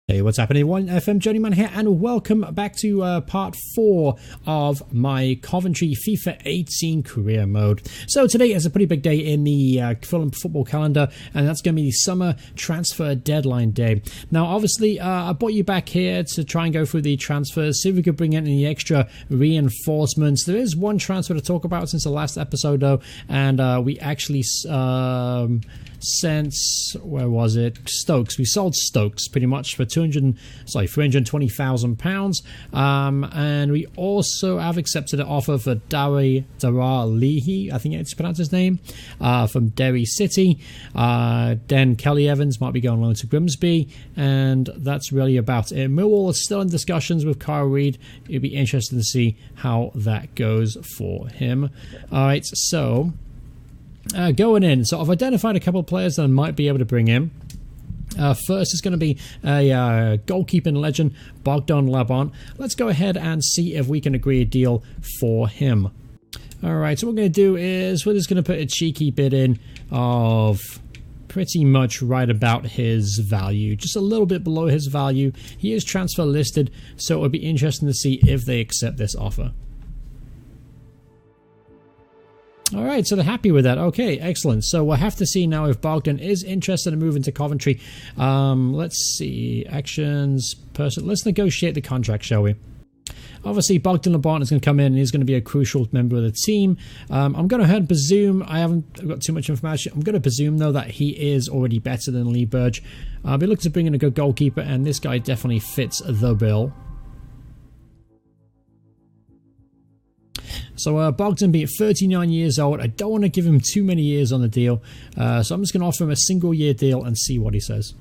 Hey, what's happening? 1FM Journeyman here, and welcome back to part 4 of my Coventry FIFA 18 career mode. So today is a pretty big day in the Fulham football calendar, and that's going to be the summer transfer deadline day. Now, obviously, I brought you back here to try and go through the transfers, see if we could bring in any extra reinforcements. There is one transfer to talk about since the last episode, though, and we actually since where was it? Stokes. We sold Stokes pretty much for £320,000, and we also have accepted an offer for Dara Leahy, I think it's pronounced his name, from Derry City. Then Kelly Evans might be going along to Grimsby, and that's really about it. Millwall is still in discussions with Kyle Reid. It'd be interesting to see how that goes for him. All right, so going in, so I've identified a couple of players that I might be able to bring in. First is going to be a goalkeeping legend, Boggler Bongo. Let's go ahead and see if we can agree a deal for him. Alright, so what we're going to do is we're just going to put a cheeky bid in of pretty much right about his value, just a little bit below his value. He is transfer listed, so it would be interesting to see if they accept this offer. Alright, so they're happy with that. Okay, excellent. So we'll have to see now if Bogdan is interested in moving to Coventry. Let's see. Actions, person. Let's negotiate the contract, shall we? Obviously, Boggler Bongo is going to come in and he's going to be a crucial member of the team. I'm going to presume, I haven't got too much information. I'm going to presume, though, that he is already better than Lee Burge. I'll be looking to bring in a good goalkeeper, and this guy definitely fits the bill. So Bogdan being 39 years old, I don't want to give him too many years on the deal, so I'm just going to offer him a single-year deal and see what he says.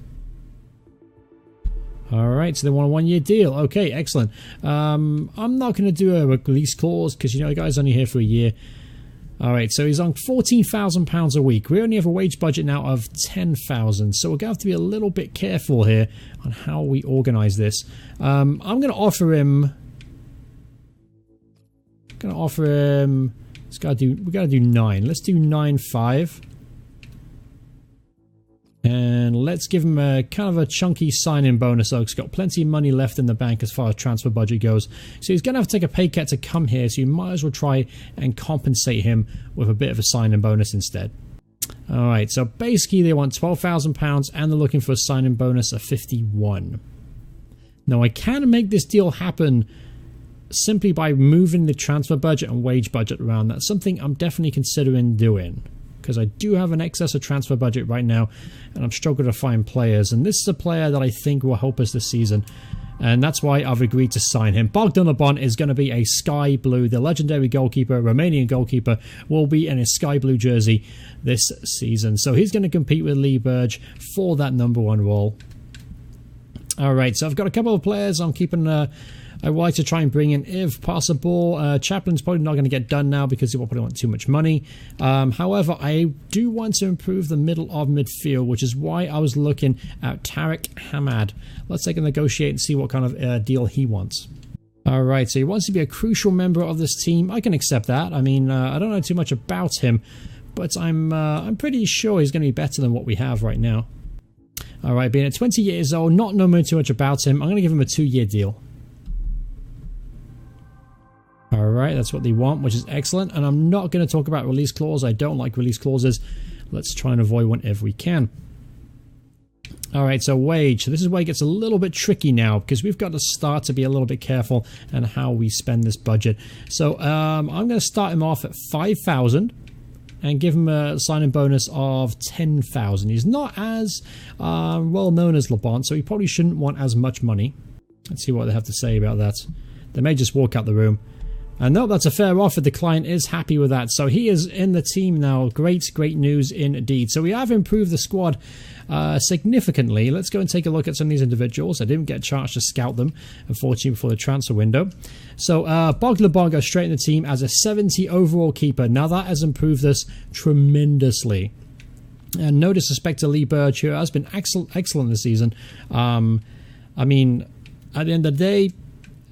Alright, so they want a one-year deal. Okay, excellent. I'm not going to do a release clause because, you know, the guy's only here for a year. Alright, so he's on £14,000 a week. We only have a wage budget now of $10,000, so we're going to have to be a little bit careful here on how we organise this. I'm going to offer him... Gonna offer him. We gotta do 9. Let's do 9.5, and let's give him a kind of a chunky sign-in bonus. So he's got plenty of money left in the bank as far as transfer budget goes. So he's gonna have to take a pay cut to come here. So you might as well try and compensate him with a bit of a sign-in bonus instead. All right. So basically, they want £12,000, and they're looking for a sign-in bonus of 51. Now I can make this deal happen simply by moving the transfer budget and wage budget around. That's something I'm definitely considering doing, because I do have an excess of transfer budget right now and I'm struggling to find players, and this is a player that I think will help us this season, and that's why I've agreed to sign him. Boggler Bongo is going to be a sky blue. The legendary goalkeeper, Romanian goalkeeper, will be in a sky blue jersey this season, so he's going to compete with Lee Burge for that #1 role. Alright, so I've got a couple of players I'm keeping I would like to try and bring in if possible. Chaplin's probably not going to get done now because he will probably want too much money. However, I do want to improve the middle of midfield, which is why I was looking at Tariq Hamad. Let's take a negotiate and see what kind of deal he wants. Alright, so he wants to be a crucial member of this team. I can accept that. I mean, I don't know too much about him, but I'm pretty sure he's going to be better than what we have right now. Alright, being at 20 years old, not knowing too much about him, I'm going to give him a 2-year deal. Alright, that's what they want, which is excellent. And I'm not going to talk about release clause. I don't like release clauses. Let's try and avoid one if we can. Alright, so wage. So this is where it gets a little bit tricky now, because we've got to start to be a little bit careful in how we spend this budget. So I'm going to start him off at 5,000 and give him a sign-in bonus of 10,000. He's not as well known as LeBon, so he probably shouldn't want as much money. Let's see what they have to say about that. They may just walk out the room. And no, that's a fair offer. The client is happy with that. So he is in the team now. Great news indeed. So we have improved the squad significantly. Let's go and take a look at some of these individuals. I didn't get a chance to scout them, unfortunately, before the transfer window. So Boggler Bongo straight in the team as a 70 overall keeper. Now that has improved us tremendously. And no disrespect to Lee Burge, who has been excellent this season. I mean, at the end of the day,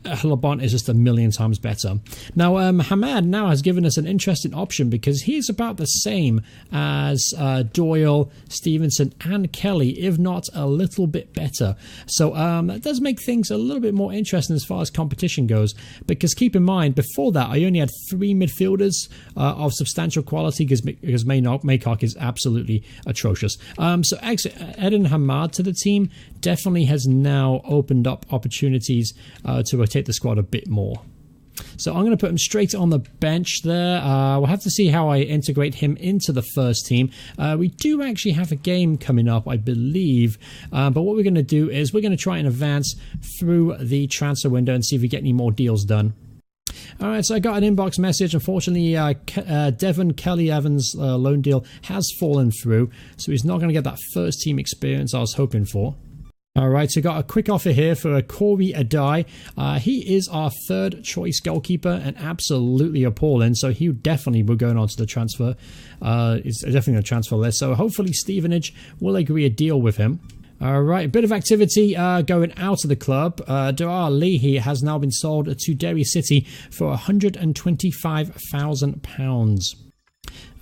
Labont is just a million times better. Now, Hamad now has given us an interesting option because he's about the same as Doyle, Stevenson, and Kelly, if not a little bit better. So that does make things a little bit more interesting as far as competition goes, because keep in mind, before that, I only had 3 midfielders of substantial quality because Maycock is absolutely atrocious. So actually, adding Hamad to the team definitely has now opened up opportunities to rotate the squad a bit more. So I'm going to put him straight on the bench there. We'll have to see how I integrate him into the first team. We do actually have a game coming up, I believe. But what we're going to do is we're going to try and advance through the transfer window and see if we get any more deals done. Alright, so I got an inbox message. Unfortunately, Devon Kelly-Evans' loan deal has fallen through, so he's not going to get that first team experience I was hoping for. Alright, so got a quick offer here for Corey Adai. He is our 3rd choice goalkeeper and absolutely appalling, so he definitely will go on to the transfer. He's definitely on the transfer list, so hopefully Stevenage will agree a deal with him. Alright, a bit of activity going out of the club. Doar Leahy has now been sold to Derry City for £125,000.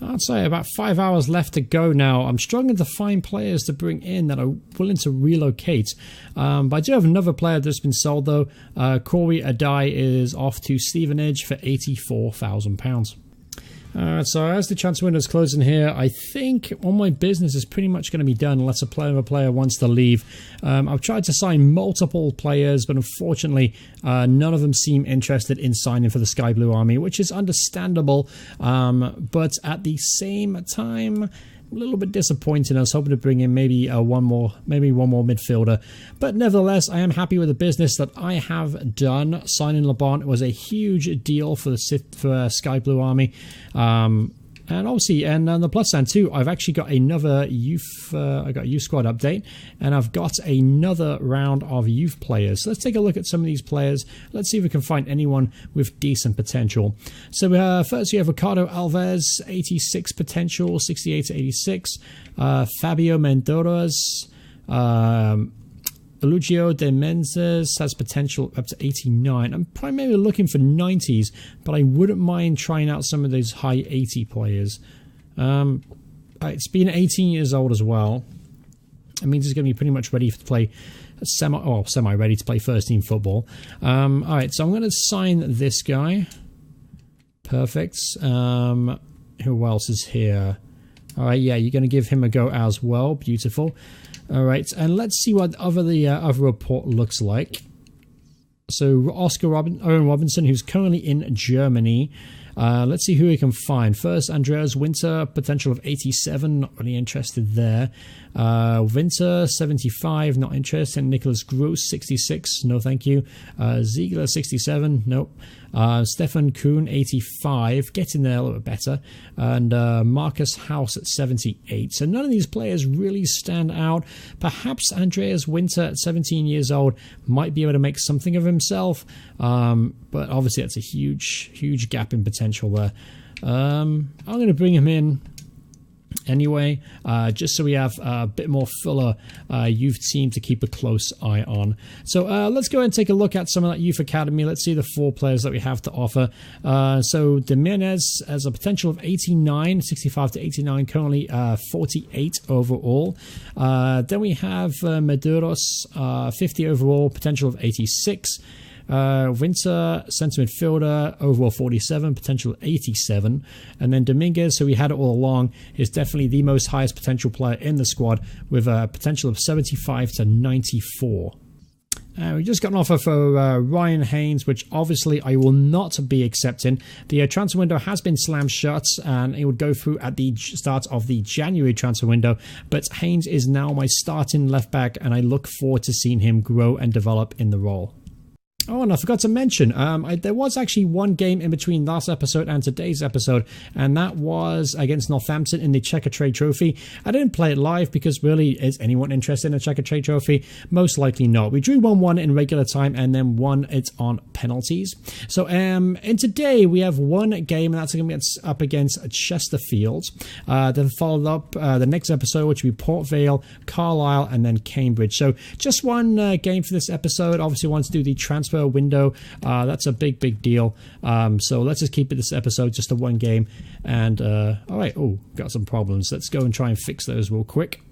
I'd say about 5 hours left to go now. I'm struggling to find players to bring in that are willing to relocate. But I do have another player that's been sold though. Corey Adai is off to Stevenage for £84,000. Alright, so as the transfer window is closing here, I think all my business is pretty much going to be done unless a player wants to leave. I've tried to sign multiple players, but unfortunately none of them seem interested in signing for the Sky Blue Army, which is understandable, but at the same time, a little bit disappointing. I was hoping to bring in maybe one more midfielder, but nevertheless, I am happy with the business that I have done. Signing Labont was a huge deal for Sky Blue Army, and obviously, and on the plus side too, I've actually got another youth. I got a youth squad update, and I've got another round of youth players. So let's take a look at some of these players. Let's see if we can find anyone with decent potential. So first, we have Ricardo Alvarez, 86 potential, 68 to 86. Fabio Mendoras. Elugio de Menezes has potential up to 89. I'm primarily looking for 90s, but I wouldn't mind trying out some of those high 80 players. It's been 18 years old as well. It means he's going to be pretty much ready to play semi-ready to play first team football. Alright, so I'm going to sign this guy. Perfect. Who else is here? Alright, yeah, you're going to give him a go as well. Beautiful. Alright, and let's see what the other report looks like. So, Owen Robinson, who's currently in Germany. Let's see who we can find. First, Andreas Winter, potential of 87, not really interested there. Winter, 75, not interested. Nicholas Gross, 66, no thank you. Ziegler, 67, nope. Stefan Kuhn, 85, getting there a little bit better. And Marcus House at 78. So none of these players really stand out. Perhaps Andreas Winter at 17 years old might be able to make something of himself. But obviously that's a huge gap in potential there. I'm going to bring him in anyway, just so we have a bit more fuller youth team to keep a close eye on. So let's go ahead and take a look at some of that youth academy. Let's see the 4 players that we have to offer. So Jimenez has a potential of 89, 65 to 89, currently 48 overall. Then we have Medeiros, 50 overall, potential of 86. Winter, centre midfielder, overall 47, potential 87. And then Dominguez, who we had it all along, is definitely the most highest potential player in the squad with a potential of 75 to 94. We just got an offer for Ryan Haines, which obviously I will not be accepting. The transfer window has been slammed shut, and it would go through at the start of the January transfer window. But Haines is now my starting left back, and I look forward to seeing him grow and develop in the role. Oh, and I forgot to mention, there was actually one game in between last episode and today's episode, and that was against Northampton in the Checker Trade Trophy. I didn't play it live because really, is anyone interested in a Checker Trade Trophy? Most likely not. We drew 1-1 in regular time and then won it on penalties. So, in today, we have one game, and that's going to be up against Chesterfield. Then followed up the next episode, which will be Port Vale, Carlisle, and then Cambridge. So, just one game for this episode. Obviously, I want to do the transfer transfer window. That's a big deal. So let's just keep it this episode just a one game. And alright, got some problems. Let's go and try and fix those real quick.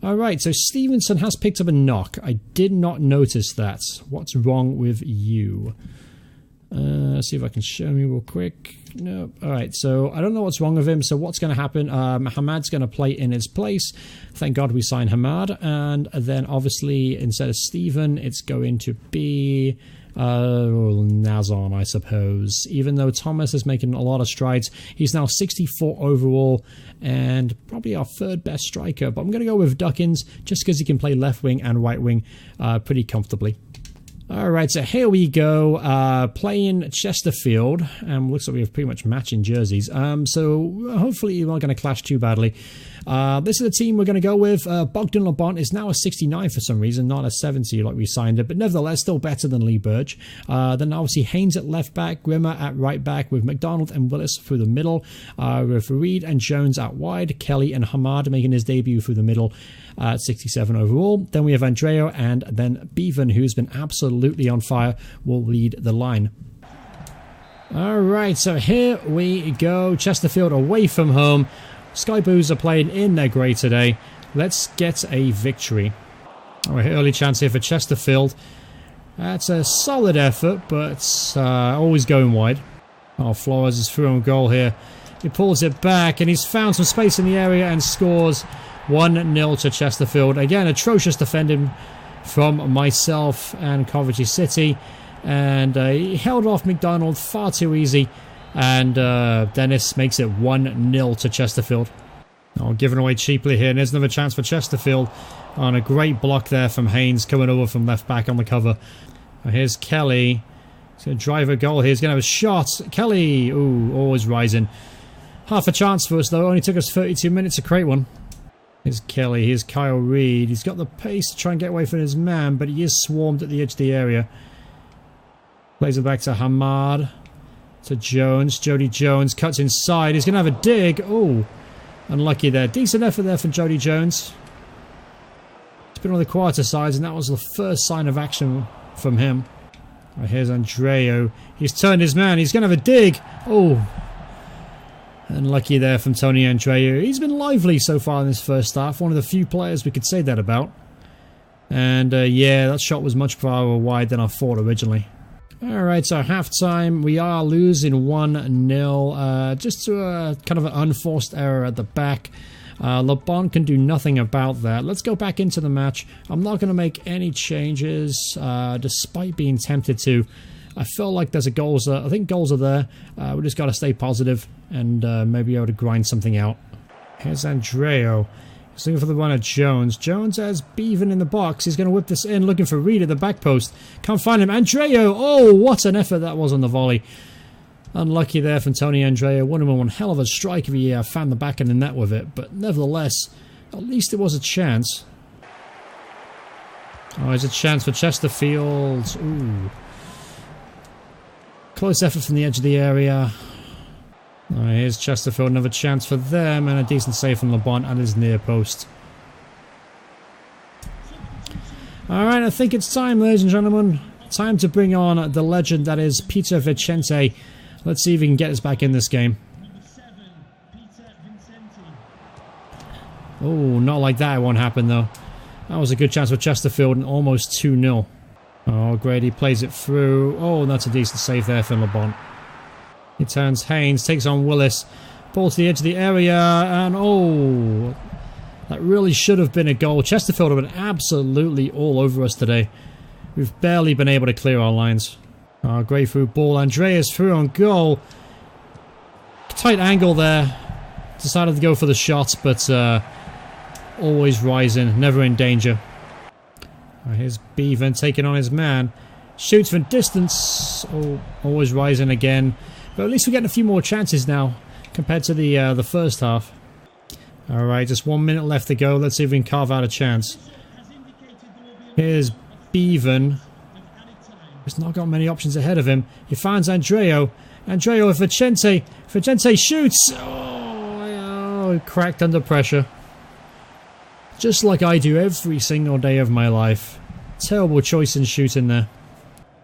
Alright, so Stevenson has picked up a knock. I did not notice that. What's wrong with you? Let's see if I can show me real quick. No. Alright, so I don't know what's wrong with him. So what's going to happen? Hamad's going to play in his place. Thank God we signed Hamad. And then obviously instead of Steven, it's going to be Nazon, I suppose. Even though Thomas is making a lot of strides, he's now 64 overall and probably our third best striker. But I'm going to go with Duckins just because he can play left wing and right wing pretty comfortably. Alright, so here we go, playing Chesterfield, looks like we have pretty much matching jerseys, so hopefully we're not going to clash too badly. This is the team we're going to go with. Boggler Bongo is now a 69 for some reason, not a 70 like we signed it, but nevertheless still better than Lee Birch. Then obviously Haines at left back, Grimmer at right back, with McDonald and Willis through the middle, with Reed and Jones out wide, Kelly and Hamad making his debut through the middle at 67 overall. Then we have Andreo, and then Bevan, who's been absolutely on fire, will lead the line. Alright, so here we go. Chesterfield away from home. Sky Blues are playing in their grey today. Let's get a victory. Alright, early chance here for Chesterfield. That's a solid effort, but always going wide. Oh, Flores is through on goal here. He pulls it back, and he's found some space in the area and scores 1-0 to Chesterfield. Again, atrocious defending from myself and Coventry City. And he held off McDonald far too easy. And Dennis makes it 1-0 to Chesterfield. Oh, given away cheaply here. And there's another chance for Chesterfield on a great block there from Haines coming over from left back on the cover. Here's Kelly. He's going to drive a goal here. He's going to have a shot. Kelly, ooh, always rising. Half a chance for us though. Only took us 32 minutes to create one. Here's Kelly. Here's Kyle Reed. He's got the pace to try and get away from his man, but he is swarmed at the edge of the area. Plays it back to Hamad. To Jones. Jody Jones cuts inside. He's going to have a dig. Oh, unlucky there. Decent effort there from Jody Jones. It's been on the quieter sides, and that was the first sign of action from him. Right, here's Andreo. He's turned his man. He's going to have a dig. Oh, unlucky there from Tony Andreu. He's been lively so far in this first half. One of the few players we could say that about. And yeah, that shot was much farther wide than I thought originally. Alright, so half-time. We are losing 1-0. Just to a kind of an unforced error at the back. Le Bon can do nothing about that. Let's go back into the match. I'm not going to make any changes, despite being tempted to. I feel like there's a goals. I think goals are there. We just got to stay positive and maybe able to grind something out. Here's Andreo. He's looking for the one at Jones. Jones has Bevan in the box. He's going to whip this in, looking for Reed at the back post. Can't find him. Andreo! Oh, what an effort that was on the volley. Unlucky there from Tony Andreo. Would have been one hell of a strike if he found the back of the net with it. But nevertheless, at least it was a chance. Oh, there's a chance for Chesterfield. Ooh. Close effort from the edge of the area. Here's Chesterfield, another chance for them, and a decent save from Le Bon at his near post. Alright, I think it's time, ladies and gentlemen. Time to bring on the legend that is Peter Vicente. Let's see if he can get us back in this game. Oh, not like that, it won't happen though. That was a good chance for Chesterfield and almost 2-0. Oh, Grady plays it through. Oh, that's a decent save there from Le Bon. He turns Haines, takes on Willis, ball to the edge of the area, and oh, that really should have been a goal. Chesterfield have been absolutely all over us today. We've barely been able to clear our lines. Oh, great through ball. Andreas through on goal. Tight angle there. Decided to go for the shot, but always rising, never in danger. Here's Bevan taking on his man. Shoots from distance. Oh, always rising again. But at least we're getting a few more chances now compared to the first half. Alright, just 1 minute left to go. Let's see if we can carve out a chance. Here's Bevan. He's not got many options ahead of him. He finds Andreo. Andreo with Vicente. Vicente shoots. Oh, cracked under pressure. Just like I do every single day of my life. Terrible choice in shooting there.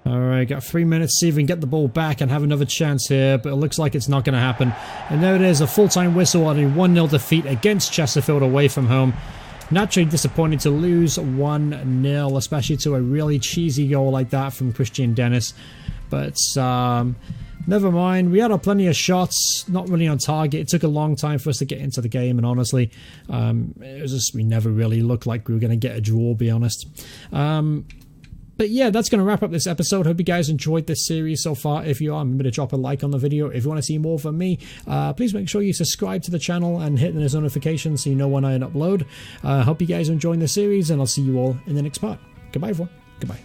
Alright, got 3 minutes to see if we can get the ball back and have another chance here, but it looks like it's not going to happen. And there it is, a full-time whistle on a 1-0 defeat against Chesterfield away from home. Naturally disappointing to lose 1-0, especially to a really cheesy goal like that from Christian Dennis. But never mind, we had plenty of shots, not really on target. It took a long time for us to get into the game, and honestly, it was just we never really looked like we were going to get a draw, to be honest. But yeah, that's going to wrap up this episode. Hope you guys enjoyed this series so far. If you are, remember to drop a like on the video. If you want to see more from me, please make sure you subscribe to the channel and hit those notifications so you know when I upload. Hope you guys are enjoying the series, and I'll see you all in the next part. Goodbye, everyone. Goodbye.